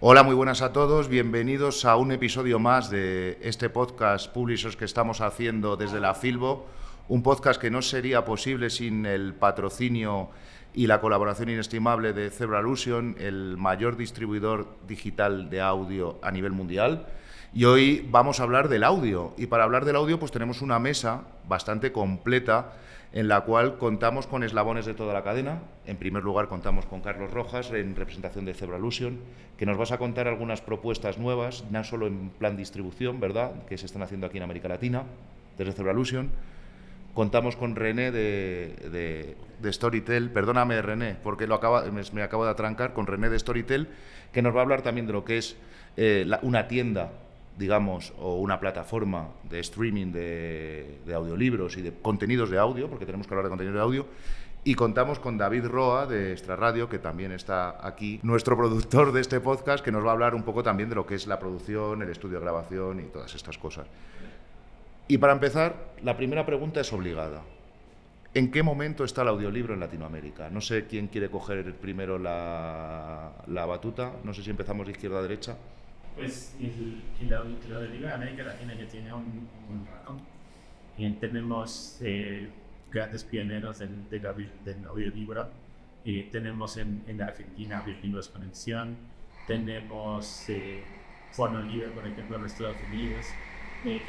Hola, muy buenas a todos. Bienvenidos a un episodio más de este podcast Publishers que estamos haciendo desde la Filbo. Un podcast que no sería posible sin el patrocinio y la colaboración inestimable de Zebralution, el mayor distribuidor digital de audio a nivel mundial. Y hoy vamos a hablar del audio. Y para hablar del audio pues tenemos una mesa bastante completa en la cual contamos con eslabones de toda la cadena. En primer lugar, contamos con Carlos Rojas, en representación de Zebralution, que nos vas a contar algunas propuestas nuevas, no solo en plan distribución, ¿verdad?, que se están haciendo aquí en América Latina, desde Zebralution. Contamos con René de Storytel, perdóname René, porque me acabo de atrancar, con René de Storytel, que nos va a hablar también de lo que es una tienda, digamos, o una plataforma de streaming de audiolibros y de contenidos de audio, porque tenemos que hablar de contenidos de audio, y contamos con David Roa de Extra Radio, que también está aquí, nuestro productor de este podcast, que nos va a hablar un poco también de lo que es la producción, el estudio de grabación y todas estas cosas. Y para empezar, la primera pregunta es obligada. ¿En qué momento está el audiolibro en Latinoamérica? No sé quién quiere coger primero la batuta, no sé si empezamos de izquierda a derecha. Pues el audiolibro de América Latina ya tiene un rato. Tenemos grandes pioneros del audiolibro. Tenemos en la Argentina Audiolibros Conexión. Tenemos Fonolibre, por ejemplo, en los Estados Unidos, que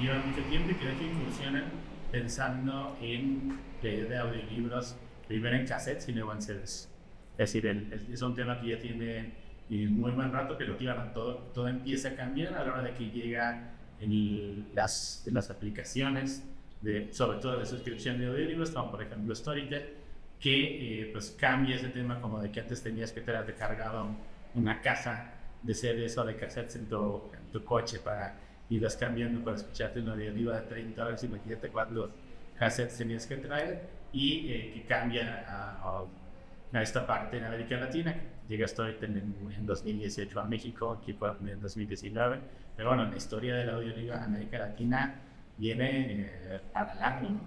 llevan mucho tiempo y que de hecho incursionan pensando en de audiolibros primero en cassettes y luego en CDs. Es decir, es un tema que ya tiene muy buen rato, pero claro, todo empieza a cambiar a la hora de que llega las aplicaciones, sobre todo de suscripción de audiolibros, como por ejemplo Storytel, que pues cambia ese tema como de que antes tenías que tener recargado una caja de CDs o de cassettes en tu coche para irlas cambiando para escucharte un audiolibro de $30, imagínate cuántos cassettes tenías que traer, y que cambia a esta parte en América Latina. Llega Storytel en 2018 a México, aquí en 2019, pero bueno, la historia del audiolibro en América Latina viene a largo, ¿no?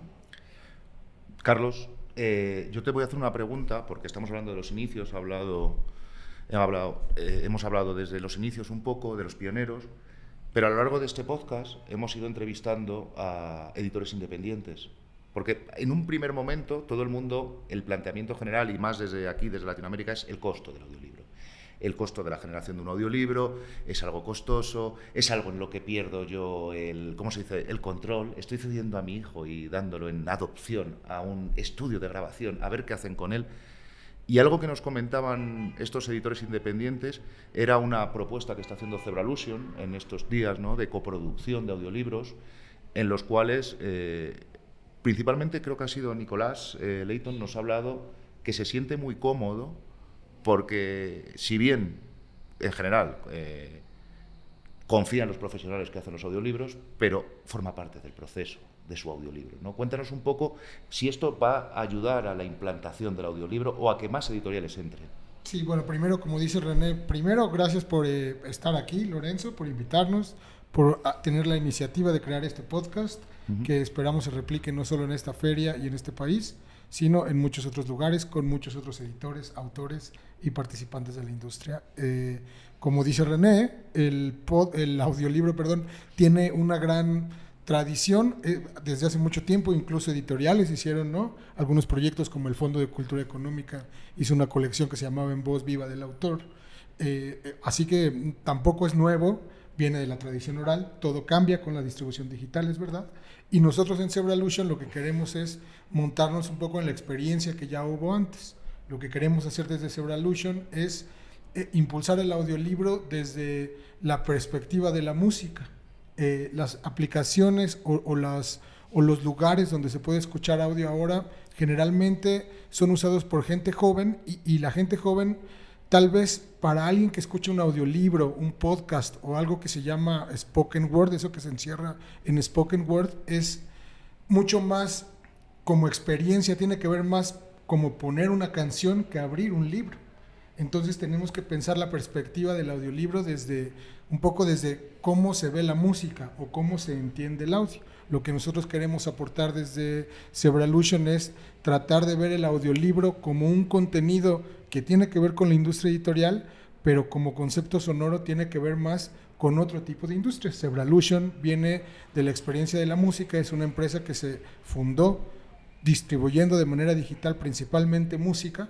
Carlos, yo te voy a hacer una pregunta, porque estamos hablando de los inicios, hemos hablado desde los inicios un poco, de los pioneros, pero a lo largo de este podcast hemos ido entrevistando a editores independientes. Porque en un primer momento todo el mundo, el planteamiento general, y más desde aquí, desde Latinoamérica, es el costo del audiolibro. El costo de la generación de un audiolibro es algo costoso, es algo en lo que pierdo yo el control. Estoy cediendo a mi hijo y dándolo en adopción a un estudio de grabación, a ver qué hacen con él. Y algo que nos comentaban estos editores independientes era una propuesta que está haciendo Zebralution en estos días, ¿no?, de coproducción de audiolibros, en los cuales principalmente creo que ha sido Nicolás Leighton, nos ha hablado que se siente muy cómodo porque, si bien en general confía en los profesionales que hacen los audiolibros, pero forma parte del proceso de su audiolibro, ¿no? Cuéntanos un poco si esto va a ayudar a la implantación del audiolibro o a que más editoriales entren. Sí, bueno, primero, como dice René, gracias por estar aquí, Lorenzo, por invitarnos, por tener la iniciativa de crear este podcast, que esperamos se replique no solo en esta feria y en este país, sino en muchos otros lugares, con muchos otros editores, autores y participantes de la industria. Como dice René, el audiolibro, tiene una gran tradición desde hace mucho tiempo. Incluso editoriales hicieron, ¿no?, algunos proyectos, como el Fondo de Cultura Económica hizo una colección que se llamaba En Voz Viva del Autor. Así que tampoco es nuevo, viene de la tradición oral, todo cambia con la distribución digital, es verdad. Y nosotros en Zebralution lo que queremos es montarnos un poco en la experiencia que ya hubo antes. Lo que queremos hacer desde Zebralution es impulsar el audiolibro desde la perspectiva de la música. Las aplicaciones o los lugares donde se puede escuchar audio ahora generalmente son usados por gente joven, y la gente joven, tal vez para alguien que escucha un audiolibro, un podcast o algo que se llama spoken word, eso que se encierra en spoken word, es mucho más como experiencia, tiene que ver más como poner una canción que abrir un libro. Entonces tenemos que pensar la perspectiva del audiolibro desde cómo se ve la música o cómo se entiende el audio. Lo que nosotros queremos aportar desde Zebralution es tratar de ver el audiolibro como un contenido que tiene que ver con la industria editorial, pero como concepto sonoro tiene que ver más con otro tipo de industria. Zebralution viene de la experiencia de la música, es una empresa que se fundó distribuyendo de manera digital principalmente música.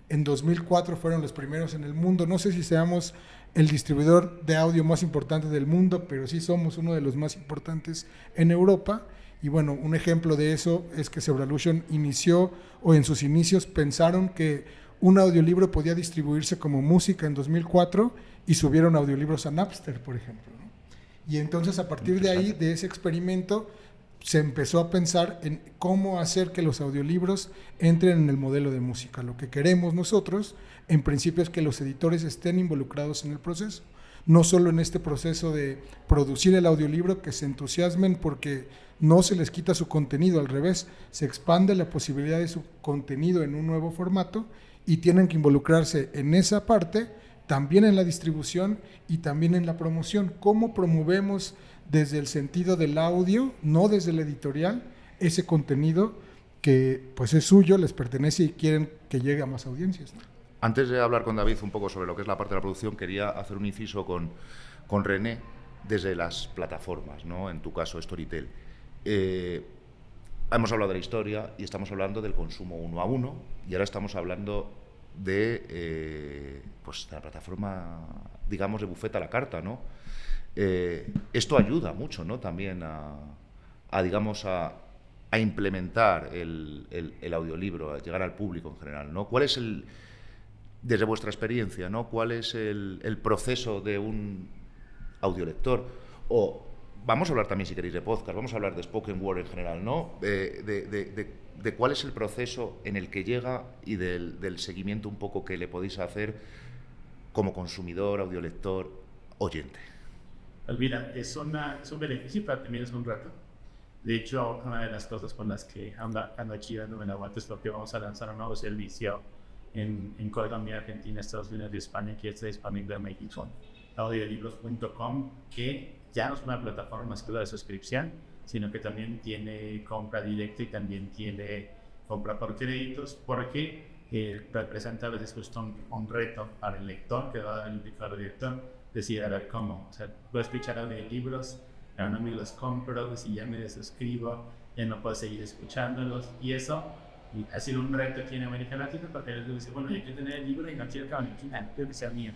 En 2004 fueron los primeros en el mundo. No sé si seamos el distribuidor de audio más importante del mundo, pero sí somos uno de los más importantes en Europa. Y bueno, un ejemplo de eso es que Zebralution inició, o en sus inicios pensaron que un audiolibro podía distribuirse como música en 2004 y subieron audiolibros a Napster, por ejemplo, ¿no? Y entonces a partir de ahí, de ese experimento, se empezó a pensar en cómo hacer que los audiolibros entren en el modelo de música. Lo que queremos nosotros, en principio, es que los editores estén involucrados en el proceso. No solo en este proceso de producir el audiolibro, que se entusiasmen porque no se les quita su contenido, al revés, se expande la posibilidad de su contenido en un nuevo formato y tienen que involucrarse en esa parte, también en la distribución y también en la promoción. ¿Cómo promovemos desde el sentido del audio, no desde el editorial, ese contenido que pues es suyo, les pertenece y quieren que llegue a más audiencias, ¿no? Antes de hablar con David un poco sobre lo que es la parte de la producción, quería hacer un inciso con René desde las plataformas, ¿no? En tu caso, Storytel. Hemos hablado de la historia y estamos hablando del consumo uno a uno, y ahora estamos hablando de la plataforma, digamos, de bufeta a la carta, ¿no? Esto ayuda mucho, ¿no? También digamos, a implementar el audiolibro, a llegar al público en general, ¿no? ¿Cuál es desde vuestra experiencia, ¿no? ¿Cuál es el proceso de un audiolector? O vamos a hablar también, si queréis, de podcast, vamos a hablar de spoken word en general, ¿no? De cuál es el proceso en el que llega y del seguimiento un poco que le podéis hacer como consumidor, audiolector, oyente. Pues mira, es un beneficio para ti mismo un rato. De hecho, una de las cosas con las que ando aquí dándome la vuelta es lo que vamos a lanzar un nuevo servicio en Colombia, Argentina, Estados Unidos y España, que está disponible en México, audiolibros.com, que ya no es una plataforma exclusiva de suscripción, sino que también tiene compra directa y también tiene compra por créditos, porque representa a veces justo un reto para el lector, que va a indicar al director, decir, a ver cómo, o sea, voy a escuchar audiolibros, ahora no me los compro, si ya me desuscribo, ya no puedo seguir escuchándolos, y eso ha sido un reto aquí en América Latina, porque ellos dicen, bueno, yo quiero tener el libro y no quiero que sea mío.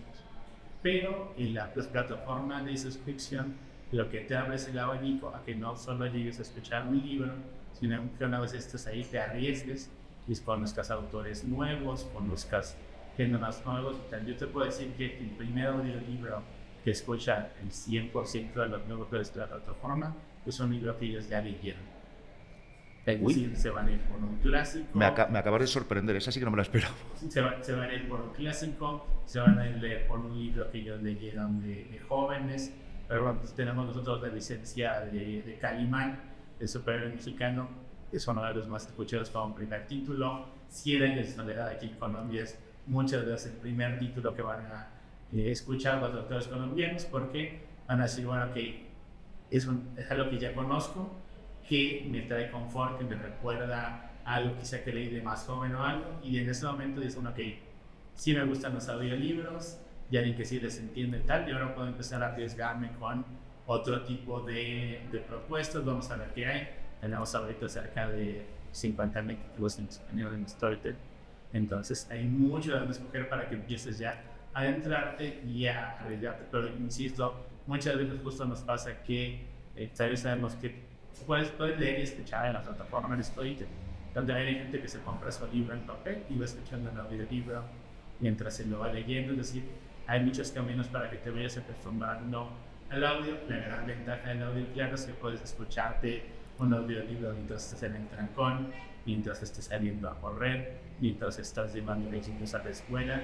Pero en la plataforma de suscripción, lo que te abre es el abanico a que no solo llegues a escuchar un libro, sino que una vez estés ahí te arriesgues y conozcas autores nuevos, conozcas géneros nuevos. Yo te puedo decir que el primer audiolibro que escucha el 100% de los nuevos de la plataforma es un libro que ellos ya leyeron. Es decir, se van a ir por un clásico. Me acabas de sorprender, esa sí que no me la esperaba. Se van a ir por un clásico, se van a ir por un libro que ellos leyeron de jóvenes. Pero bueno, pues tenemos nosotros la licencia de Calimán, el superhéroe mexicano, que es uno de los más escuchados como primer título. 100 años de soledad aquí en Colombia es muchas veces el primer título que van a escuchar los autores colombianos, porque van a decir, bueno, que es algo que ya conozco, que me trae confort, que me recuerda algo quizá que leí de más joven o algo, y en ese momento dicen, ok, sí me gustan los audiolibros, ya ni que sí les entiende tal, y ahora puedo empezar a arriesgarme con otro tipo de propuestas. Vamos a ver qué hay. Tenemos ahorita cerca de 50 títulos en español en Storytel, entonces hay mucho de escoger para que empieces ya a adentrarte y a arriesgarte. Pero insisto, muchas veces justo nos pasa que sabemos que puedes leer y escuchar en la plataforma de Storytel, donde hay gente que se compra su libro en papel y va escuchando el audiolibro mientras se lo va leyendo. Es decir, hay muchos caminos para que te vayas acostumbrando al audio. La gran ventaja del audio, claro, es que puedes escucharte un audiolibro mientras estés en el trancón, mientras estés saliendo a correr, mientras estás llevando a los niños a la escuela,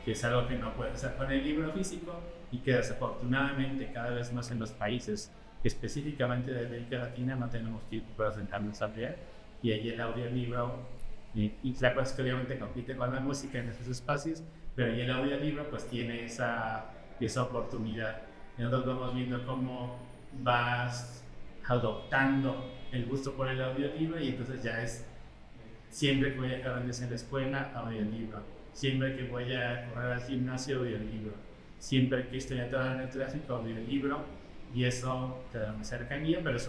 que es algo que no puedes hacer con el libro físico y que desafortunadamente cada vez más en los países, específicamente de América Latina, no tenemos tiempo para sentarnos a leer, y ahí el audiolibro, y la cosa es que obviamente compite con la música en esos espacios, pero ahí el audiolibro pues tiene esa oportunidad. Y nosotros vamos viendo cómo vas adoptando el gusto por el audiolibro, y entonces ya es Siempre que voy a carreras en la escuela, audiolibro. Siempre que voy a correr al gimnasio, audiolibro. Siempre que estoy atorado en el tráfico, audiolibro. Y eso te da una cercanía, pero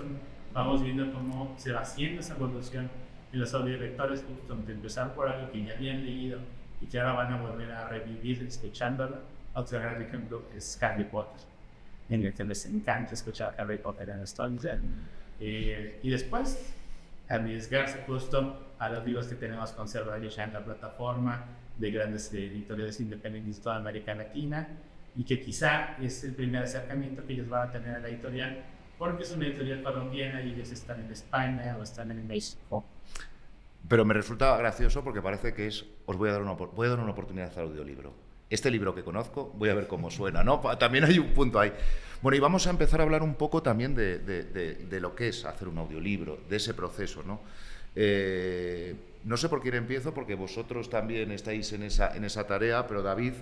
vamos viendo cómo se va haciendo esa evolución en los audiolectores, justo de empezar por algo que ya habían leído y que ahora van a volver a revivir escuchándolo. Otro gran ejemplo es Harry Potter, en el que les encanta escuchar Harry Potter en Storytel. Y después arriesgarse justo a los libros que tenemos conservados ya en la plataforma de grandes editoriales independientes de toda América Latina, y que quizá es el primer acercamiento que ellos van a tener a la editorial, porque es una editorial colombiana y ellos están en España o están en México. Pero me resulta gracioso porque parece que os voy a dar una oportunidad al audiolibro. Este libro que conozco, voy a ver cómo suena, ¿no? También hay un punto ahí. Bueno, y vamos a empezar a hablar un poco también de lo que es hacer un audiolibro, de ese proceso, ¿no? No sé por quién empiezo, porque vosotros también estáis en esa tarea, pero David,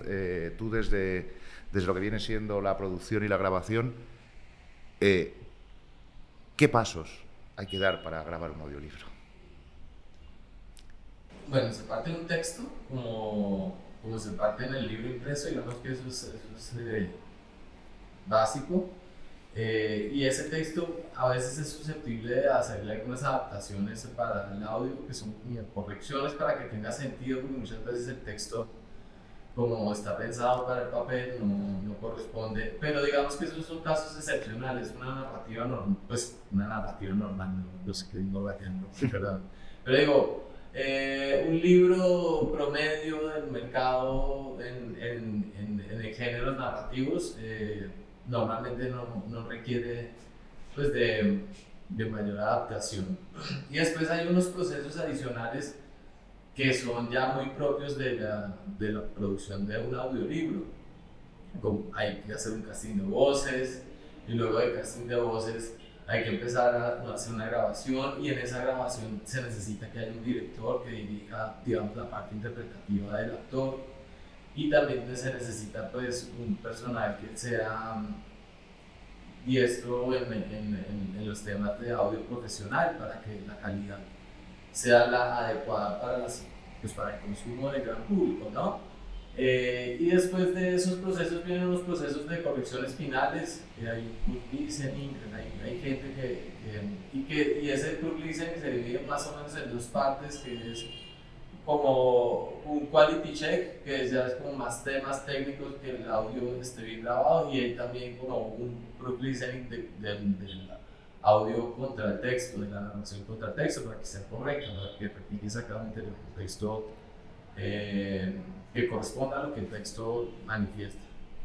tú desde lo que viene siendo la producción y la grabación, ¿qué pasos hay que dar para grabar un audiolibro? Bueno, se parte de un texto, como se parte en el libro impreso, digamos que eso es básico. Y ese texto a veces es susceptible de hacerle algunas adaptaciones para el audio, que son correcciones para que tenga sentido, porque muchas veces el texto, como está pensado para el papel, no corresponde. Pero digamos que esos son casos excepcionales, una narrativa normal, no sé qué digo, perdón. Pero digo, un libro promedio del mercado en géneros narrativos normalmente no requiere pues de mayor adaptación. Y después hay unos procesos adicionales que son ya muy propios de la producción de un audiolibro. Como hay que hacer un casting de voces, y luego del casting de voces hay que empezar a hacer una grabación, y en esa grabación se necesita que haya un director que dirija, digamos, la parte interpretativa del actor, y también se necesita pues un personal que sea diestro en los temas de audio profesional para que la calidad sea la adecuada para el consumo del gran público, ¿no? Y después de esos procesos vienen unos procesos de correcciones finales, hay un group listening, hay gente y ese group listening se divide más o menos en dos partes, que es como un quality check, que ya es como más temas técnicos, que el audio esté bien grabado, y hay también como un group listening del audio contra el texto, de la narración contra el texto, para que sea correcto, para que replique exactamente el texto que corresponda a lo que el texto manifiesta.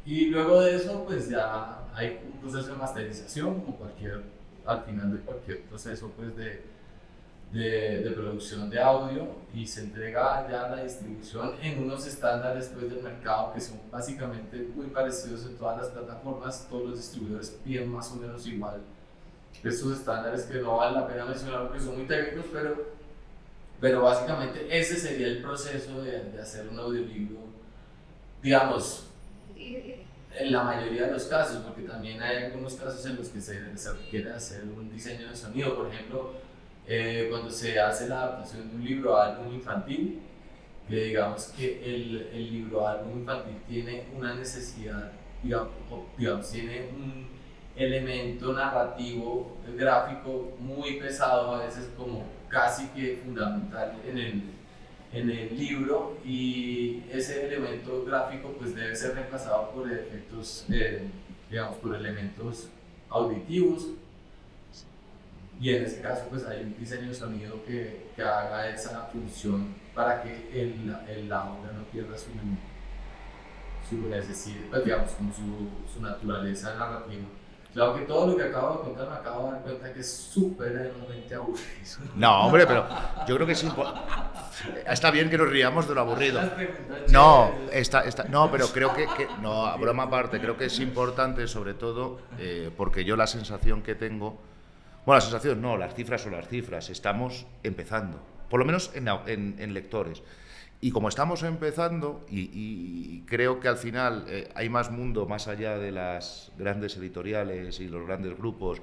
Y luego de eso, pues ya hay un proceso de masterización, como al final de cualquier proceso pues de producción de audio, y se entrega ya la distribución en unos estándares pues del mercado que son básicamente muy parecidos en todas las plataformas. Todos los distribuidores piden más o menos igual estos estándares, que no vale la pena mencionar porque son muy técnicos, pero básicamente ese sería el proceso de hacer un audiolibro, digamos, en la mayoría de los casos, porque también hay algunos casos en los que se requiere hacer un diseño de sonido. Por ejemplo, cuando se hace la adaptación de un libro a álbum infantil, que digamos que el libro a álbum infantil tiene una necesidad, digamos, tiene un elemento narrativo gráfico muy pesado, a veces como casi que fundamental en el libro, y ese elemento gráfico pues debe ser reemplazado por efectos, digamos, por elementos auditivos, y en ese caso pues hay un diseño de sonido que haga esa función para que la obra no pierda su necesidad, pues, digamos, como su naturaleza narrativa. Claro que todo lo que acabo de contar me acabo de dar cuenta que es súperamente aburrido. No, hombre, pero yo creo que es está bien que nos riamos de lo aburrido. No, no, pero creo que no, a broma aparte, creo que es importante, sobre todo, porque yo la sensación que tengo, bueno, la sensación no, las cifras son las cifras, estamos empezando, por lo menos en lectores. Y como estamos empezando, y creo que al final hay más mundo más allá de las grandes editoriales y los grandes grupos,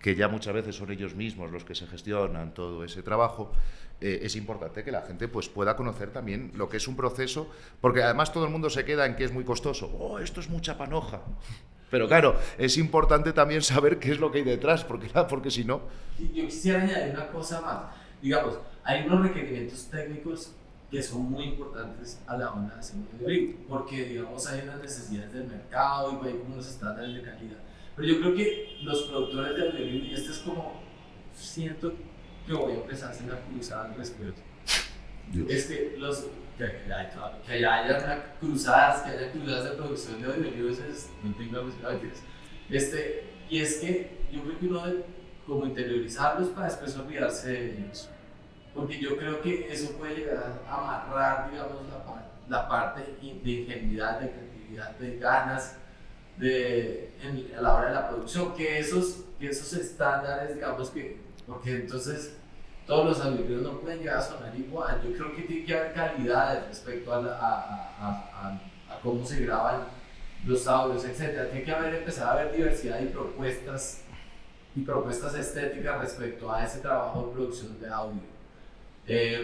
que ya muchas veces son ellos mismos los que se gestionan todo ese trabajo, es importante que la gente pues pueda conocer también lo que es un proceso, porque además todo el mundo se queda en que es muy costoso. ¡Oh, esto es mucha panoja! Pero claro, es importante también saber qué es lo que hay detrás, porque si no... Yo quisiera añadir una cosa más. Digamos, hay unos requerimientos técnicos que son muy importantes a la hora de hacer un audiolibro, porque digamos hay unas necesidades del mercado y hay como unos estándares de calidad. Pero yo creo que los productores de audiolibro, y este es como, siento que voy a empezar a hacer una cruzada al respecto. Que haya cruzadas de producción de audiolibros no tengo y es que yo creo que uno debe como interiorizarlos para después olvidarse de ellos, porque yo creo que eso puede llegar a amarrar, digamos, la parte de ingenuidad, de creatividad, de ganas a la hora de la producción, que esos estándares, digamos que, porque entonces todos los audiolibros no pueden llegar a sonar igual. Yo creo que tiene que haber calidad respecto a cómo se graban los audios, etc. Tiene que empezar a haber diversidad y propuestas estéticas respecto a ese trabajo de producción de audio.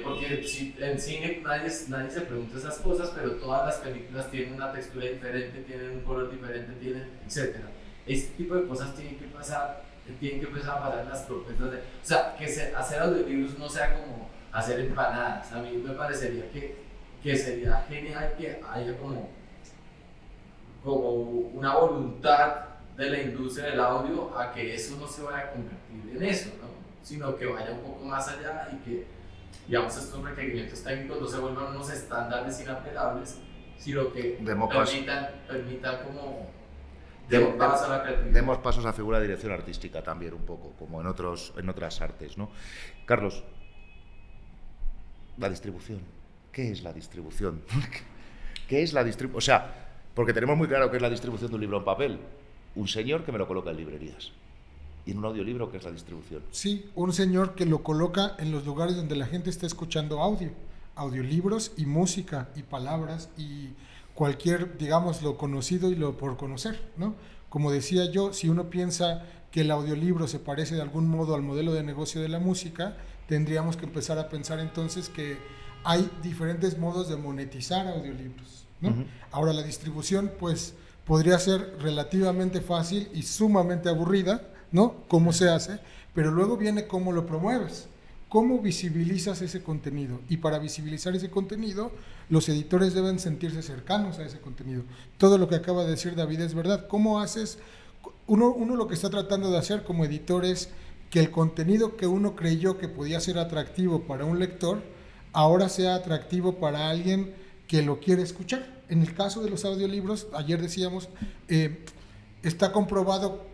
Porque en cine nadie se pregunta esas cosas, pero todas las películas tienen una textura diferente, tienen un color diferente, etc. Este tipo de cosas tienen que empezar a pasar en las propuestas o sea, que hacer audiolibros no sea como hacer empanadas. A mí me parecería que sería genial que haya como una voluntad de la industria del audio a que eso no se vaya a convertir en eso, ¿no? Sino que vaya un poco más allá y que, digamos, estos requerimientos técnicos no se vuelvan unos estándares inapelables, sino que permitan como demos pasos a figura de dirección artística también un poco, como en otras artes, ¿no? Carlos, la distribución. ¿Qué es la distribución? ¿Qué es la distribución? O sea, porque tenemos muy claro qué es la distribución de un libro en papel. Un señor que me lo coloca en librerías. Y en un audiolibro, ¿qué es la distribución? Sí, un señor que lo coloca en los lugares donde la gente está escuchando audiolibros y música y palabras y cualquier, digamos, lo conocido y lo por conocer, ¿no? Como decía yo, si uno piensa que el audiolibro se parece de algún modo al modelo de negocio de la música, tendríamos que empezar a pensar entonces que hay diferentes modos de monetizar audiolibros, ¿no? Uh-huh. Ahora, la distribución, pues, podría ser relativamente fácil y sumamente aburrida, ¿no? ¿Cómo se hace? Pero luego viene cómo lo promueves, cómo visibilizas ese contenido. Y para visibilizar ese contenido, los editores deben sentirse cercanos a ese contenido. Todo lo que acaba de decir David es verdad. ¿Cómo haces? Uno lo que está tratando de hacer como editor es que el contenido que uno creyó que podía ser atractivo para un lector, ahora sea atractivo para alguien que lo quiere escuchar. En el caso de los audiolibros, ayer decíamos, está comprobado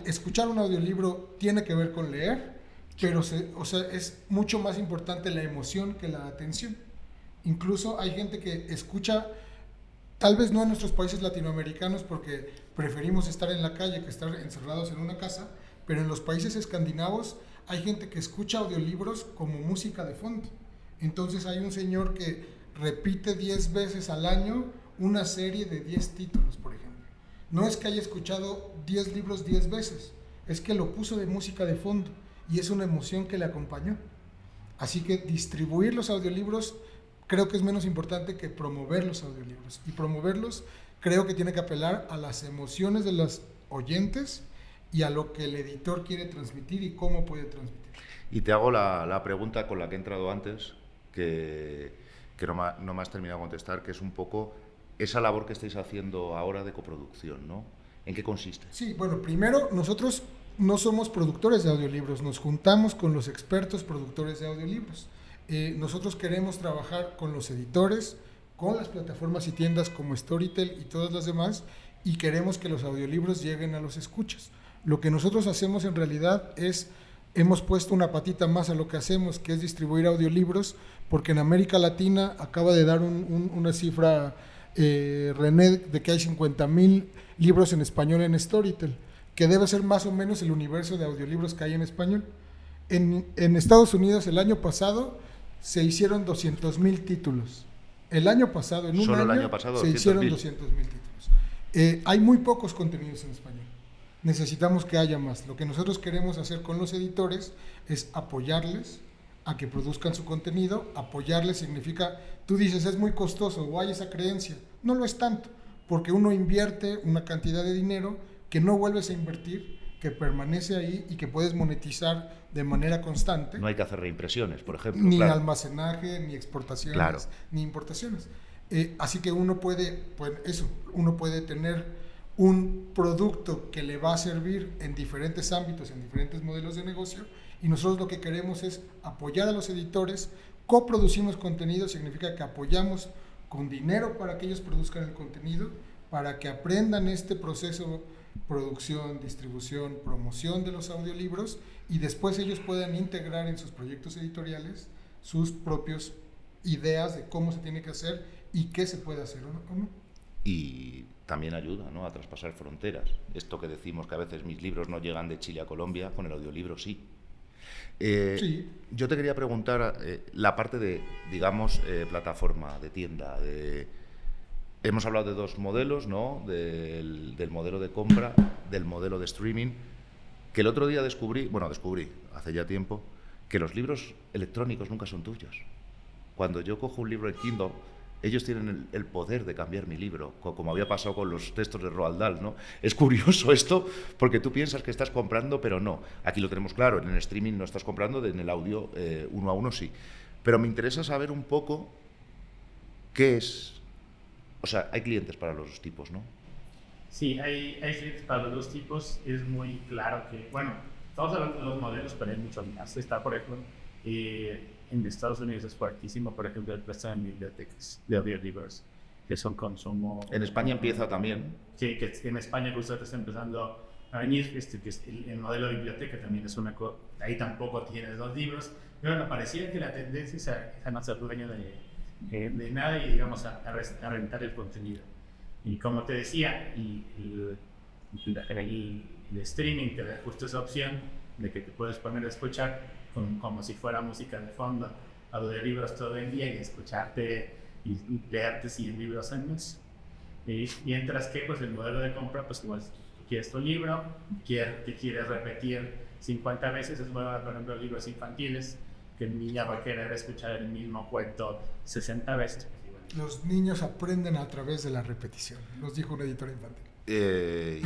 escuchar un audiolibro tiene que ver con leer, pero es mucho más importante la emoción que la atención. Incluso hay gente que escucha, tal vez no en nuestros países latinoamericanos porque preferimos estar en la calle que estar encerrados en una casa, pero en los países escandinavos hay gente que escucha audiolibros como música de fondo. Entonces hay un señor que repite 10 veces al año una serie de 10 títulos, por ejemplo. No es que haya escuchado 10 libros 10 veces, es que lo puso de música de fondo y es una emoción que le acompañó. Así que distribuir los audiolibros creo que es menos importante que promover los audiolibros. Y promoverlos creo que tiene que apelar a las emociones de los oyentes y a lo que el editor quiere transmitir y cómo puede transmitir. Y te hago la pregunta con la que he entrado antes, que no me has terminado de contestar, que es un poco esa labor que estáis haciendo ahora de coproducción, ¿no? ¿En qué consiste? Sí, bueno, primero nosotros no somos productores de audiolibros, nos juntamos con los expertos productores de audiolibros. Nosotros queremos trabajar con los editores, con las plataformas y tiendas como Storytel y todas las demás, y queremos que los audiolibros lleguen a los escuchas. Lo que nosotros hacemos en realidad es, hemos puesto una patita más a lo que hacemos, que es distribuir audiolibros, porque en América Latina acaba de dar una cifra René, de que hay 50,000 libros en español en Storytel, que debe ser más o menos el universo de audiolibros que hay en español. En Estados Unidos el año pasado se hicieron 200,000 títulos. El año pasado, en un Solo año, el año pasado, se hicieron 200,000 títulos. Hay muy pocos contenidos en español. Necesitamos que haya más. Lo que nosotros queremos hacer con los editores es apoyarles a que produzcan su contenido. Apoyarles significa, tú dices, es muy costoso o hay esa creencia. No lo es tanto, porque uno invierte una cantidad de dinero que no vuelves a invertir, que permanece ahí y que puedes monetizar de manera constante. No hay que hacer reimpresiones, por ejemplo. Ni claro. almacenaje, ni exportaciones, Claro. ni importaciones. Así que uno puede, uno puede tener un producto que le va a servir en diferentes ámbitos, en diferentes modelos de negocio, y nosotros lo que queremos es apoyar a los editores. Coproducimos contenido, significa que apoyamos con dinero para que ellos produzcan el contenido, para que aprendan este proceso, producción, distribución, promoción de los audiolibros, y después ellos puedan integrar en sus proyectos editoriales sus propias ideas de cómo se tiene que hacer y qué se puede hacer o no. Y también ayuda, ¿no?, a traspasar fronteras. Esto que decimos que a veces mis libros no llegan de Chile a Colombia, con el audiolibro sí. Sí. Yo te quería preguntar la parte de, digamos, plataforma, de tienda. Hemos hablado de dos modelos, ¿no?, del modelo de compra, del modelo de streaming, que el otro día descubrí hace ya tiempo, que los libros electrónicos nunca son tuyos. Cuando yo cojo un libro en Kindle, ellos tienen el poder de cambiar mi libro, como había pasado con los textos de Roald Dahl, ¿no? Es curioso esto, porque tú piensas que estás comprando, pero no. Aquí lo tenemos claro, en el streaming no estás comprando, en el audio uno a uno sí. Pero me interesa saber un poco qué es. O sea, hay clientes para los dos tipos, ¿no? Sí, hay clientes para los dos tipos. Es muy claro que, bueno, estamos hablando de dos modelos, pero hay muchos más. Está, por ejemplo, en Estados Unidos es fuertísimo, por ejemplo, el préstamo en bibliotecas de audiolibros, que son consumo. En España empieza también. Sí, que en España justo está empezando a venir, que es el modelo de biblioteca también es una cosa. Ahí tampoco tienes dos libros, pero me parecía que la tendencia es a no ser dueño de nada y, digamos, a rentar el contenido. Y como te decía, el streaming te da justo esa opción de que te puedes poner a escuchar como si fuera música de fondo, audiolibros todo el día y escucharte y leerte 100 libros al mes. Mientras que pues, el modelo de compra, pues igual quieres tu libro, que quieres repetir 50 veces, es bueno, por ejemplo, libros infantiles, que el niño va a querer escuchar el mismo cuento 60 veces. Los niños aprenden a través de la repetición, nos dijo un editor infantil.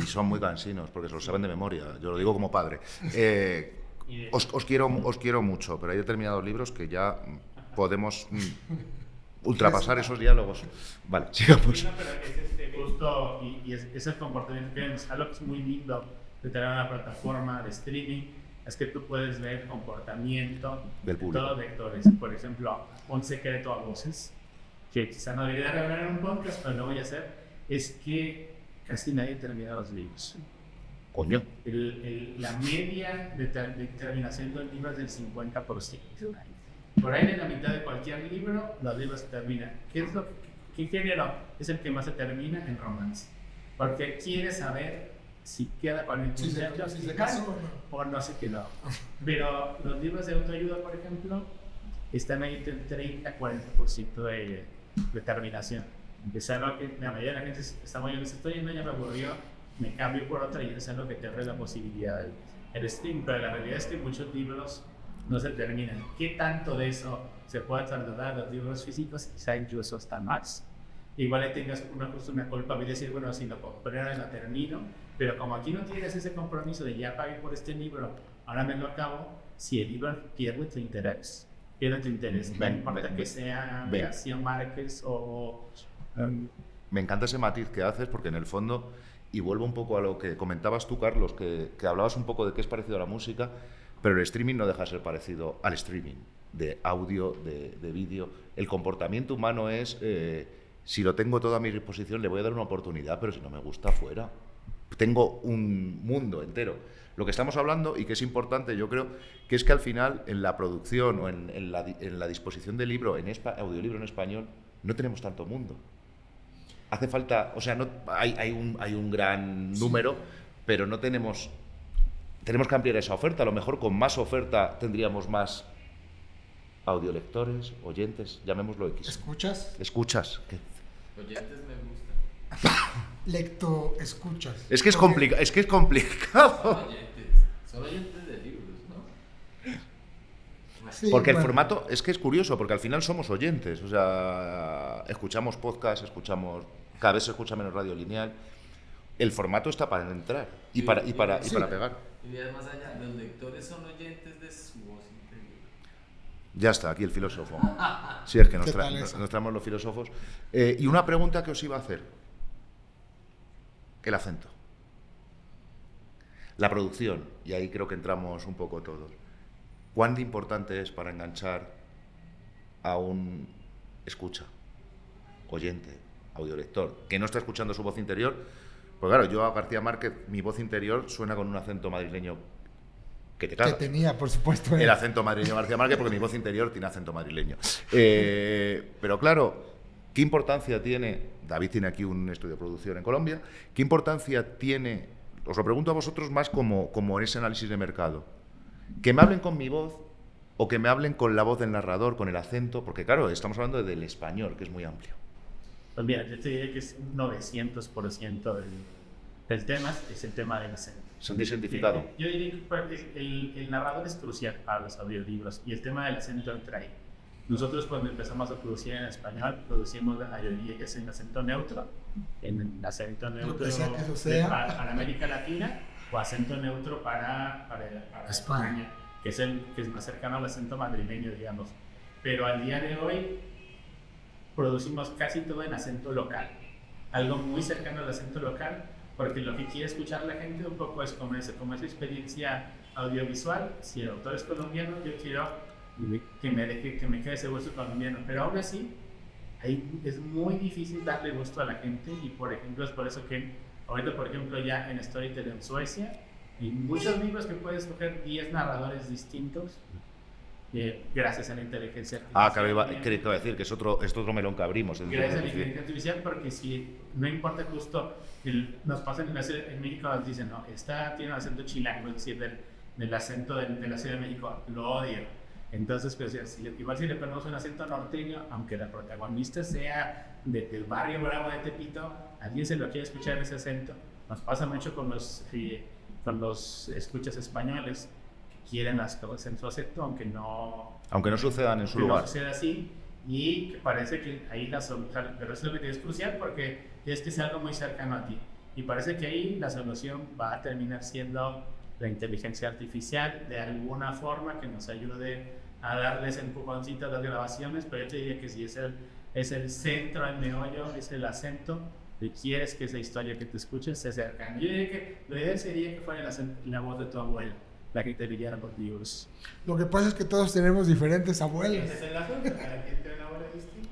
Y son muy cansinos, porque se lo saben de memoria, yo lo digo como padre. Os quiero mucho, pero hay determinados libros que ya podemos ultrapasar esos diálogos. Vale, sigamos. No, pero es justo, y es el comportamiento que vemos. Algo que es muy lindo de tener una plataforma de streaming es que tú puedes ver el comportamiento del público. De todos los lectores. Por ejemplo, un secreto a voces, que quizá no debería revelar en un podcast, pero lo voy a hacer, es que casi nadie termina los libros. Coño. La media de terminación del libro es del 50%. Por ahí en la mitad de cualquier libro, los libros se terminan. ¿Qué género es el que más se termina? En romance. Porque quiere saber si queda con el muchacho, si se casó o no se quedó. Pero los libros de autoayuda, por ejemplo, están ahí entre 30-40% de terminación. Es algo que la mayoría de la gente está muy bien, estoy yendo, ya me aburrió, me cambio por otra, y es algo que te abre la posibilidad del stream. Pero la realidad es que muchos libros no se terminan. ¿Qué tanto de eso se puede trasladar a los libros físicos? Quizá incluso hasta más. Igual ahí tengas una culpa de decir, bueno, si lo compré ahora lo termino, pero como aquí no tienes ese compromiso de ya pagué por este libro, ahora me lo acabo, si el libro pierde tu interés, no importa que sea García Márquez o... Me encanta ese matiz que haces, porque en el fondo, y vuelvo un poco a lo que comentabas tú, Carlos, que hablabas un poco de que es parecido a la música, pero el streaming no deja de ser parecido al streaming de audio, de vídeo. El comportamiento humano es, si lo tengo todo a mi disposición, le voy a dar una oportunidad, pero si no me gusta, fuera. Tengo un mundo entero. Lo que estamos hablando, y que es importante, yo creo, que es que al final, en la producción o en la disposición del libro, audiolibro en español, no tenemos tanto mundo. Hace falta, o sea, no, hay un gran número, pero no tenemos que ampliar esa oferta. A lo mejor con más oferta tendríamos más audiolectores, oyentes, llamémoslo X. ¿Escuchas? ¿Qué? Oyentes me gusta. Escuchas. Es que es complicado. Son oyentes de libros, ¿no? Sí, Porque el bueno. formato es que es curioso, porque al final somos oyentes, o sea, escuchamos podcast, cada vez se escucha menos radio lineal. El formato está para entrar y para pegar. Y más allá, los lectores son oyentes de su voz interior. Ya está, aquí el filósofo. Si es que nos ¿Qué tal eso? traemos los filósofos. Y una pregunta que os iba a hacer. El acento. La producción, y ahí creo que entramos un poco todos. ¿Cuán de importante es para enganchar a un escucha, oyente, audiolector, que no está escuchando su voz interior? Pues claro, yo a García Márquez, mi voz interior suena con un acento madrileño que te Que cagas. tenía, por supuesto. El acento madrileño de García Márquez, porque mi voz interior tiene acento madrileño. Pero claro, ¿qué importancia tiene? David tiene aquí un estudio de producción en Colombia. ¿Qué importancia tiene? Os lo pregunto a vosotros más como en ese análisis de mercado. Que me hablen con mi voz o que me hablen con la voz del narrador, con el acento, porque claro, estamos hablando del español, que es muy amplio. Pues mira, yo te diría que es un 900% del tema, es el tema del acento. Se han desidentificado. Yo diría que el narrador es crucial para los audiolibros y el tema del acento entra ahí. Nosotros cuando empezamos a producir en español, producimos la mayoría que es en acento neutro, Lo que sea que eso sea. para América Latina o acento neutro para España, que es más cercano al acento madrileño, digamos. Pero al día de hoy producimos casi todo en acento local, algo muy cercano al acento local, porque lo que quiere escuchar la gente un poco es como esa experiencia audiovisual. Si el autor es colombiano, yo quiero que me quede ese gusto colombiano, pero aún así ahí es muy difícil darle gusto a la gente, y por ejemplo es por eso que ahorita, por ejemplo, ya en Storytel en Suecia hay muchos libros que puedes escoger 10 narradores distintos gracias a la inteligencia artificial. Claro, creo que iba a decir que es otro melón que abrimos. Gracias a la inteligencia artificial, porque si no importa justo, nos pasa en México, nos dicen, no, tiene un acento chilango, es decir, del acento de la Ciudad de México, lo odio. Entonces, pues, igual si le ponemos un acento norteño, aunque la protagonista sea del barrio bravo de Tepito, alguien se lo quiere escuchar en ese acento. Nos pasa mucho con los escuchas españoles, que quieren las cosas en su acento, aunque no sucedan en su lugar. No sucede así, y que parece que ahí pero es lo que es crucial, porque es que sea algo muy cercano a ti. Y parece que ahí la solución va a terminar siendo la inteligencia artificial, de alguna forma, que nos ayude a darles empujoncito a las grabaciones. Pero yo te diría que si es el centro, el meollo, es el acento, y quieres que esa historia que te escuches sea cercana. Yo diría que lo ideal sería que fuera la voz de tu abuela la que te leyera los libros. Lo que pasa es que todos tenemos diferentes abuelas. Ese es el asunto, cada quien tiene una abuela distinta.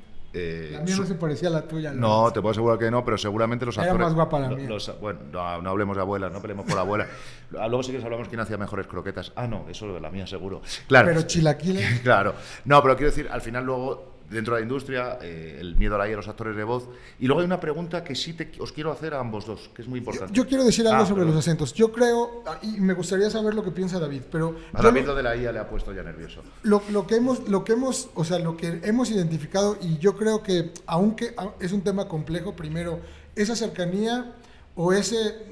La mía no se parecía a la tuya. No, te puedo asegurar que no, pero seguramente los actores... Era más guapa la mía. Bueno, no hablemos de abuelas, no peleemos por abuelas. Luego sí que hablamos quién hacía mejores croquetas. No, eso de la mía seguro. Claro. Pero chilaquiles. Claro. No, pero quiero decir, al final luego, dentro de la industria, el miedo a los actores de voz. Y luego hay una pregunta que sí os quiero hacer a ambos dos, que es muy importante. Yo quiero decir algo sobre los acentos. Yo creo, y me gustaría saber lo que piensa David, pero... A David lo de la IA le ha puesto ya nervioso. Lo que hemos identificado, y yo creo que, aunque es un tema complejo, primero, esa cercanía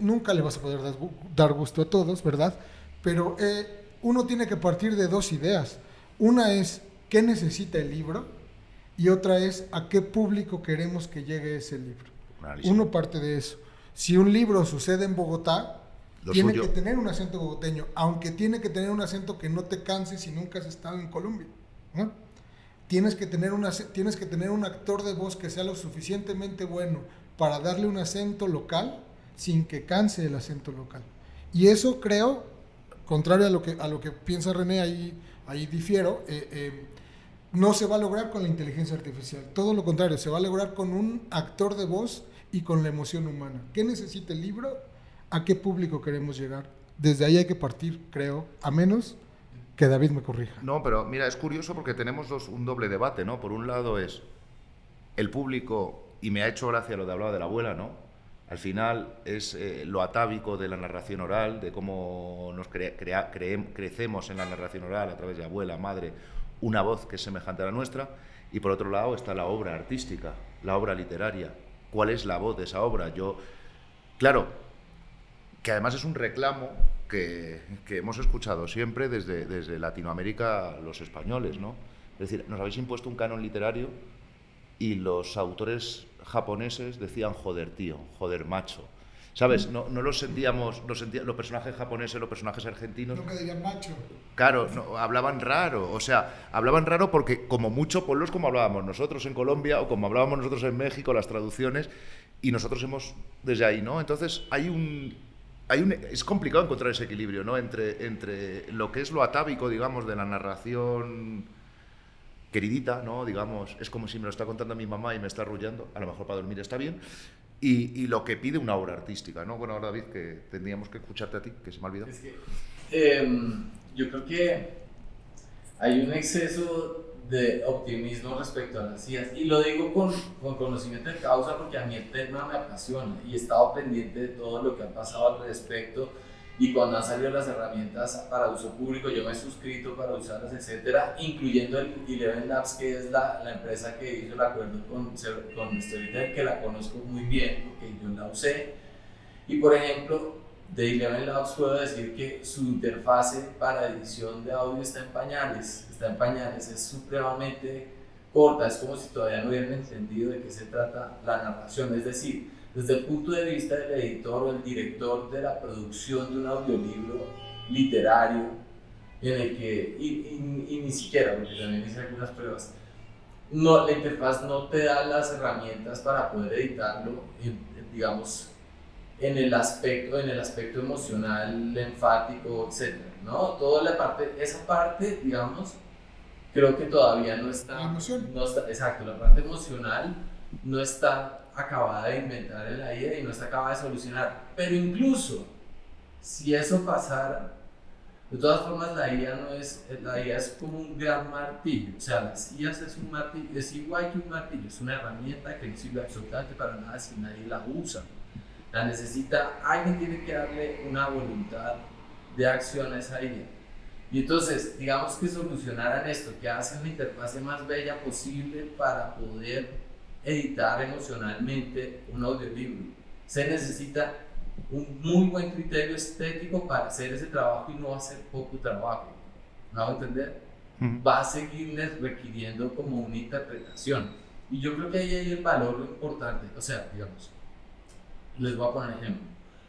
nunca le vas a poder dar gusto a todos, ¿verdad? Pero uno tiene que partir de dos ideas. Una es, ¿qué necesita el libro? Y otra es, ¿a qué público queremos que llegue ese libro? Uno parte de eso. Si un libro sucede en Bogotá, tiene que tener un acento bogoteño, aunque tiene que tener un acento que no te canse si nunca has estado en Colombia, ¿no? Tienes que tener un actor de voz que sea lo suficientemente bueno para darle un acento local sin que canse el acento local. Y eso creo, contrario a lo que piensa René, ahí difiero, no se va a lograr con la inteligencia artificial. Todo lo contrario, se va a lograr con un actor de voz y con la emoción humana. ¿Qué necesita el libro? ¿A qué público queremos llegar? Desde ahí hay que partir, creo, a menos que David me corrija. No, pero mira, es curioso porque tenemos un doble debate, ¿no? Por un lado es el público, y me ha hecho gracia lo de hablaba de la abuela, ¿no? Al final es lo atávico de la narración oral, de cómo nos crecemos en la narración oral a través de abuela, madre, una voz que es semejante a la nuestra. Y por otro lado está la obra artística, la obra literaria. ¿Cuál es la voz de esa obra? Claro, que además es un reclamo que hemos escuchado siempre desde Latinoamérica los españoles, ¿no? Es decir, nos habéis impuesto un canon literario y los autores japoneses decían joder tío, joder macho. ¿Sabes? No los sentíamos, los personajes japoneses, los personajes argentinos. Nunca dirían macho. Claro, no, hablaban raro. O sea, hablaban raro porque como mucho ponlos como hablábamos nosotros en Colombia o como hablábamos nosotros en México, las traducciones, y nosotros hemos desde ahí, ¿no? Entonces es complicado encontrar ese equilibrio, ¿no? Entre lo que es lo atávico, digamos, de la narración queridita, ¿no? Digamos, es como si me lo está contando mi mamá y me está arrullando, a lo mejor para dormir está bien, y lo que pide una obra artística, ¿no? Bueno, ahora David, que tendríamos que escucharte a ti, que se me ha olvidado. Es que, yo creo que hay un exceso de optimismo respecto a las IAs, y lo digo con conocimiento de causa porque a mí el tema me apasiona y he estado pendiente de todo lo que ha pasado al respecto, y cuando han salido las herramientas para uso público yo me he suscrito para usarlas, etcétera, incluyendo el Eleven Labs, que es la empresa que hizo el acuerdo con Storytel, que la conozco muy bien porque yo la usé. Y por ejemplo, de Eleven Labs puedo decir que su interfase para edición de audio está en pañales, es supremamente corta, es como si todavía no hubieran entendido de qué se trata la narración, es decir, desde el punto de vista del editor o el director de la producción de un audiolibro literario, en el que, y ni siquiera, porque también hice algunas pruebas, la interfaz no te da las herramientas para poder editarlo, digamos, en el aspecto emocional, enfático, etc., ¿no? Esa parte, digamos, creo que todavía no está. La emoción. Exacto, la parte emocional no está acabada de inventar en la IA y no está acabada de solucionar. Pero incluso si eso pasara, de todas formas la IA es como un gran martillo. O sea, las IAs es un martillo, es igual que un martillo, es una herramienta que no sirve absolutamente para nada si nadie la usa. La necesita, alguien tiene que darle una voluntad de acción a esa IA. Y entonces, digamos que solucionaran esto, que hacen la interfase más bella posible para poder editar emocionalmente un audiolibro. Se necesita un muy buen criterio estético para hacer ese trabajo y no hacer poco trabajo. ¿Me hago entender? Va a seguirles requiriendo como una interpretación. Y yo creo que ahí hay el valor importante. O sea, digamos, les voy a poner un ejemplo.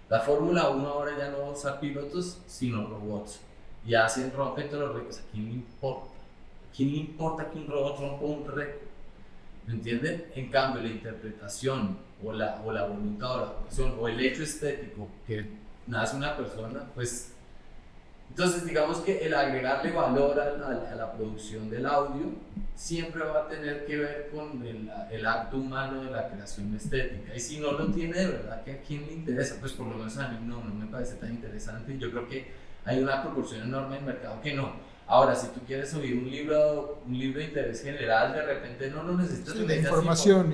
La Fórmula 1 ahora ya no va a usar pilotos, sino robots. Y rompen todos los récords. ¿A quién le importa? ¿A quién le importa que un robot rompa un récord? ¿Me entienden? En cambio, la interpretación o la voluntad o la actuación o el hecho estético que nace una persona, pues entonces digamos que el agregarle valor a la producción del audio siempre va a tener que ver con el acto humano de la creación estética, y si no lo tiene de verdad, ¿que a quién le interesa? Pues por lo menos a mí no me parece tan interesante. Yo creo que hay una proporción enorme en el mercado que no. Ahora, si tú quieres oír un libro de interés general, de repente no lo necesitas. Sí,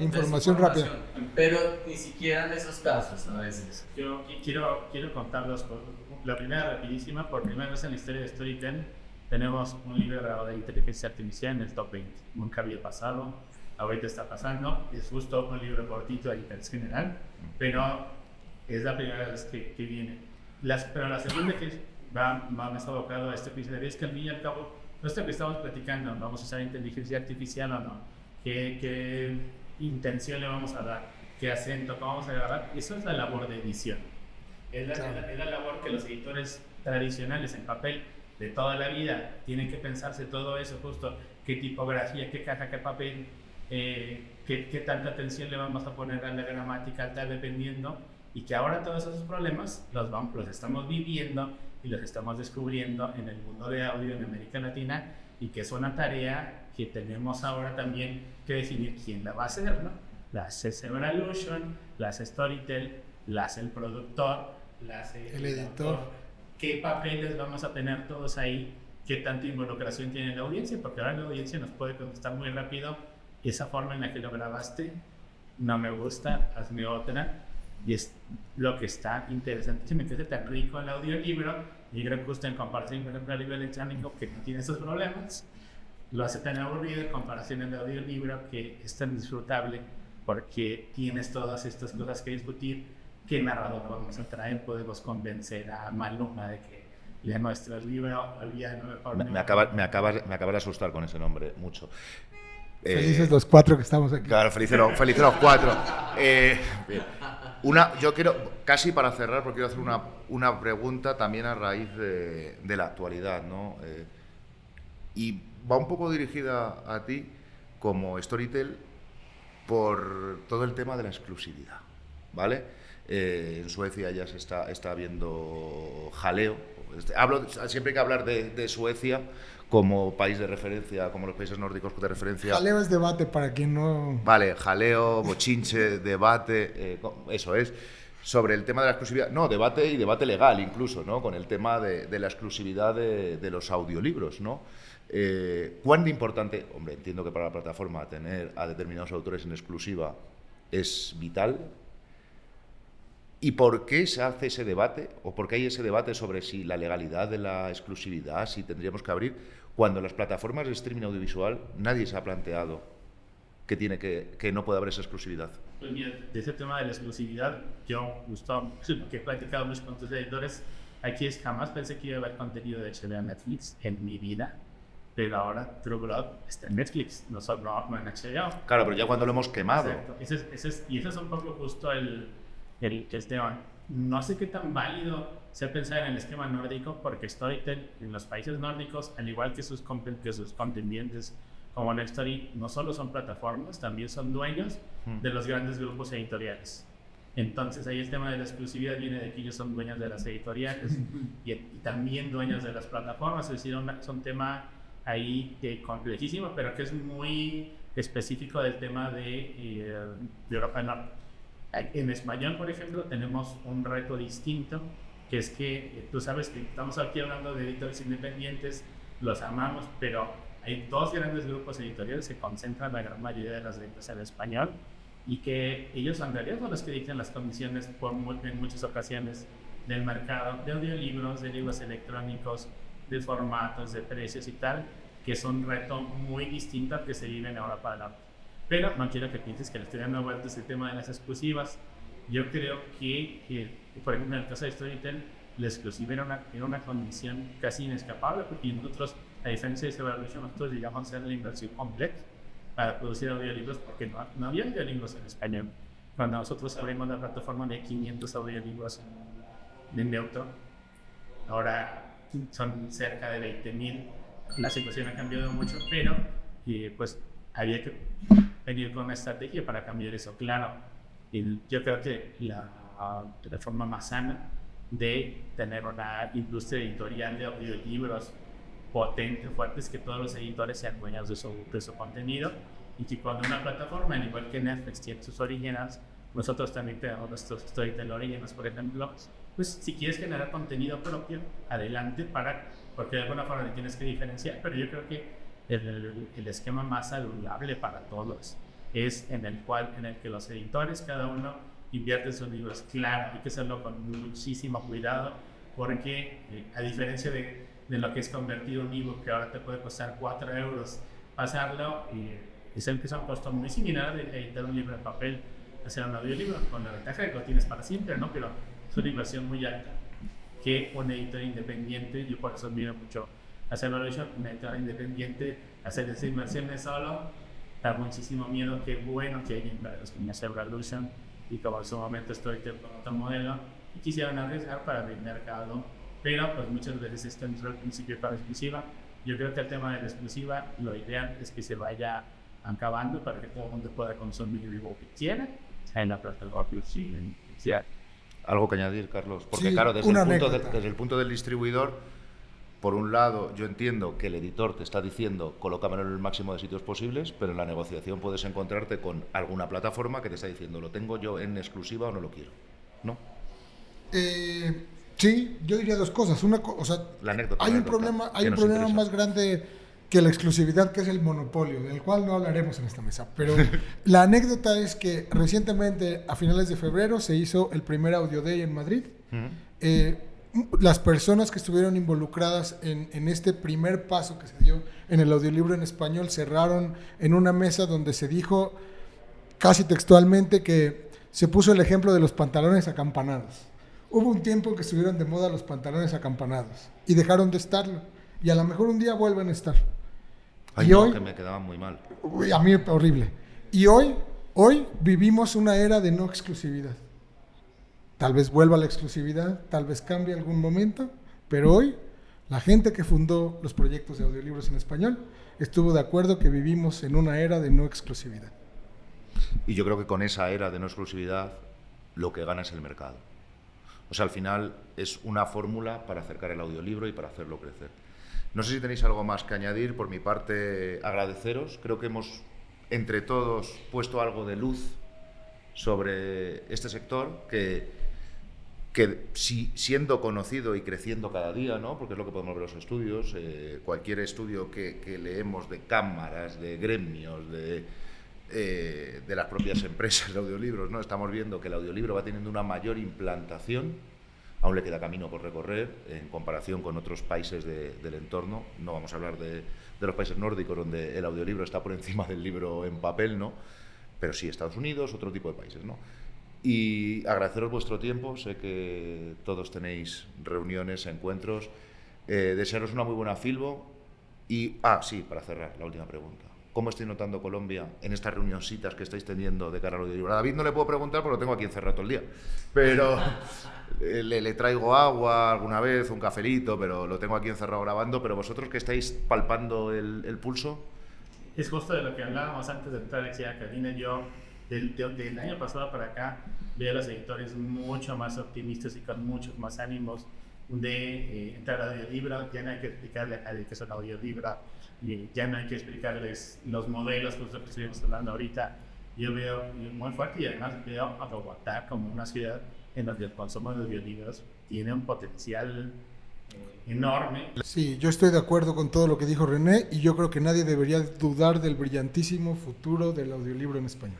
información rápida. Pero ni siquiera en esos casos a veces. Yo quiero contar dos cosas. La primera, rapidísima, por primera vez en la historia de Storytel tenemos un libro de inteligencia artificial en el top 20. Nunca había pasado, ahorita está pasando. Es justo un libro cortito de interés general, pero es la primera vez que viene. Pero la segunda que va más abocado a este episodio es que al fin y al cabo, no es lo que estamos platicando, vamos a usar inteligencia artificial o no, qué intención le vamos a dar, qué acento vamos a agarrar. Eso es la labor de edición. Es la labor que los editores tradicionales en papel de toda la vida tienen que pensarse todo eso, justo qué tipografía, qué caja, qué papel, qué tanta atención le vamos a poner a la gramática, tal, dependiendo, y que ahora todos esos problemas los estamos viviendo y los estamos descubriendo en el mundo de audio en América Latina, y que es una tarea que tenemos ahora también que definir quién la va a hacer, ¿no? La hace Evolution, la hace Storytel, la hace el productor, la hace el editor. ¿Qué papeles vamos a tener todos ahí? ¿Qué tanta involucración tiene la audiencia? Porque ahora la audiencia nos puede contestar muy rápido: esa forma en la que lo grabaste no me gusta, hazme otra. Y es lo que está interesante, se me parece tan rico el audiolibro, y creo que justo en comparación con el libro electrónico, que no tiene esos problemas, lo hace tan aburrido en comparación al audiolibro, que es tan disfrutable porque tienes todas estas cosas que discutir, qué narrador vamos a traer, podemos convencer a Maluma de que lea nuestro libro. Me acabas de asustar con ese nombre, mucho. Felices los 4 que estamos aquí. Claro, felices los 4. Bien. Yo quiero, casi para cerrar, porque quiero hacer una pregunta también a raíz de la actualidad, ¿no? Y va un poco dirigida a ti como Storytel por todo el tema de la exclusividad, ¿vale? En Suecia ya se está viendo jaleo. Siempre hay que hablar de Suecia como país de referencia, como los países nórdicos de referencia. Jaleo es debate para quien no... Vale, jaleo, bochinche, debate, eso es. Sobre el tema de la exclusividad, no, debate y debate legal incluso, ¿no? Con el tema de la exclusividad de los audiolibros, ¿no? ¿Cuán importante? Hombre, entiendo que para la plataforma tener a determinados autores en exclusiva es vital. ¿Y por qué se hace ese debate? ¿O por qué hay ese debate sobre si la legalidad de la exclusividad, si tendríamos que abrir, cuando en las plataformas de streaming audiovisual nadie se ha planteado que no puede haber esa exclusividad? Pues mira, de ese tema de la exclusividad, yo, Gustavo, que he platicado mucho con tus editores, aquí jamás pensé que iba a haber contenido de HBO en Netflix en mi vida, pero ahora True Blood está en Netflix, no en HBO. Claro, pero ya cuando lo hemos quemado. Exacto. Ese es un poco justo el no sé qué tan válido sea pensar en el esquema nórdico, porque Storytel en los países nórdicos, al igual que sus contendientes como Nextory, no solo son plataformas, también son dueños de los grandes grupos editoriales. Entonces ahí el tema de la exclusividad viene de que ellos son dueños de las editoriales y también dueños de las plataformas. Es decir, es un tema ahí complejísimo, pero que es muy específico del tema de Europa del Norte. En español, por ejemplo, tenemos un reto distinto, que es que tú sabes que estamos aquí hablando de editores independientes, los amamos, pero hay 2 grandes grupos editoriales que concentran la gran mayoría de las ventas en español y que ellos en realidad son los que dictan las condiciones en muchas ocasiones del mercado de audiolibros, de libros electrónicos, de formatos, de precios y tal, que es un reto muy distinto al que se vive en Europa del Norte. Pero no quiero que pienses que le estoy dando vueltas el tema de las exclusivas. Yo creo que por ejemplo, en el caso de Storytel, la exclusiva era una condición casi inescapable, porque nosotros, a diferencia de Evolution, nosotros llegamos a hacer la inversión completa para producir audiolibros, porque no había audiolibros en español. Cuando nosotros abrimos la plataforma de 500 audiolibros de neutro, ahora son cerca de 20,000. La situación ha cambiado mucho, pero pues había que venir con una estrategia para cambiar eso. Claro, yo creo que la forma más sana de tener una industria editorial de audiolibros potente, fuerte, es que todos los editores sean dueños de su contenido, y que cuando una plataforma, al igual que Netflix, tiene sus orígenes, nosotros también tenemos nuestros Storytel Origins, por ejemplo. Pues si quieres generar contenido propio, adelante, porque de alguna forma te tienes que diferenciar, pero yo creo que el esquema más saludable para todos es en el que los editores, cada uno, invierte sus libros. Claro, hay que hacerlo con muchísimo cuidado, porque a diferencia de lo que es convertir un ebook, que ahora te puede costar 4 euros pasarlo, es un costo muy similar de editar un libro en papel, hacer un audiolibro, con la ventaja de que lo tienes para siempre, ¿no? Pero es una inversión muy alta que un editor independiente, yo por eso admiro mucho hacer Evolution, un editor independiente, hacer esas inversiones solo, da muchísimo miedo. Qué bueno que hay empresas como hacer Evolution y como en su momento Storytel con otro modelo y quisieron arriesgar para abrir mercado, pero pues muchas veces esto entró al principio para exclusiva. Yo creo que el tema de la exclusiva, lo ideal es que se vaya acabando para que todo el mundo pueda consumir lo que quiera en la plataforma. ¿Algo que añadir, Carlos? Porque sí, claro, desde el punto del distribuidor, por un lado, yo entiendo que el editor te está diciendo colócamelo en el máximo de sitios posibles, pero en la negociación puedes encontrarte con alguna plataforma que te está diciendo lo tengo yo en exclusiva o no lo quiero, ¿no? Sí, yo diría 2 cosas. La anécdota, hay un problema más grande que la exclusividad, que es el monopolio, del cual no hablaremos en esta mesa. Pero la anécdota es que recientemente, a finales de febrero, se hizo el primer Audio Day en Madrid. Las personas que estuvieron involucradas en este primer paso que se dio en el audiolibro en español cerraron en una mesa donde se dijo casi textualmente que se puso el ejemplo de los pantalones acampanados. Hubo un tiempo en que estuvieron de moda los pantalones acampanados y dejaron de estarlo. Y a lo mejor un día vuelven a estar. Ay, y no, hoy, que me quedaban muy mal. a mí horrible. Y hoy vivimos una era de no exclusividad. Tal vez vuelva la exclusividad, tal vez cambie algún momento, pero hoy la gente que fundó los proyectos de audiolibros en español estuvo de acuerdo que vivimos en una era de no exclusividad. Y yo creo que con esa era de no exclusividad lo que gana es el mercado. O sea, al final es una fórmula para acercar el audiolibro y para hacerlo crecer. No sé si tenéis algo más que añadir. Por mi parte, agradeceros. Creo que hemos, entre todos, puesto algo de luz sobre este sector que siendo conocido y creciendo cada día, ¿no? Porque es lo que podemos ver en los estudios, cualquier estudio que leemos de cámaras, de gremios, de las propias empresas de audiolibros, ¿no? Estamos viendo que el audiolibro va teniendo una mayor implantación, aún le queda camino por recorrer en comparación con otros países del entorno. No vamos a hablar de los países nórdicos, donde el audiolibro está por encima del libro en papel, ¿no? Pero sí, Estados Unidos, otro tipo de países, ¿no? Y agradeceros vuestro tiempo. Sé que todos tenéis reuniones, encuentros. Desearos una muy buena Filbo. Y, sí, para cerrar, la última pregunta. ¿Cómo estáis notando Colombia en estas reunioncitas que estáis teniendo de cara al audiolibro? A David no le puedo preguntar porque lo tengo aquí encerrado todo el día. Pero le traigo agua alguna vez, un cafelito, pero lo tengo aquí encerrado grabando. Pero vosotros que estáis palpando el pulso. Es justo de lo que hablábamos antes de entrar aquí a cabina. Yo, del año pasado para acá, veo a los editores mucho más optimistas y con muchos más ánimos de entrar al audiolibro. Ya no hay que explicarle a nadie que es un audiolibro, y ya no hay que explicarles los modelos, justo que estuvimos hablando ahorita. Yo veo muy fuerte, y además veo a Bogotá como una ciudad en donde el consumo de audiolibros tiene un potencial enorme. Sí, yo estoy de acuerdo con todo lo que dijo René, y yo creo que nadie debería dudar del brillantísimo futuro del audiolibro en español.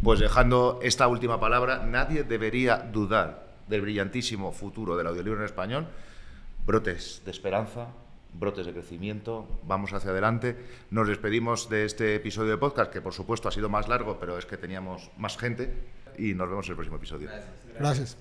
Pues dejando esta última palabra, nadie debería dudar del brillantísimo futuro del audiolibro en español. Brotes de esperanza, brotes de crecimiento, vamos hacia adelante. Nos despedimos de este episodio de podcast, que por supuesto ha sido más largo, pero es que teníamos más gente, y nos vemos en el próximo episodio. Gracias.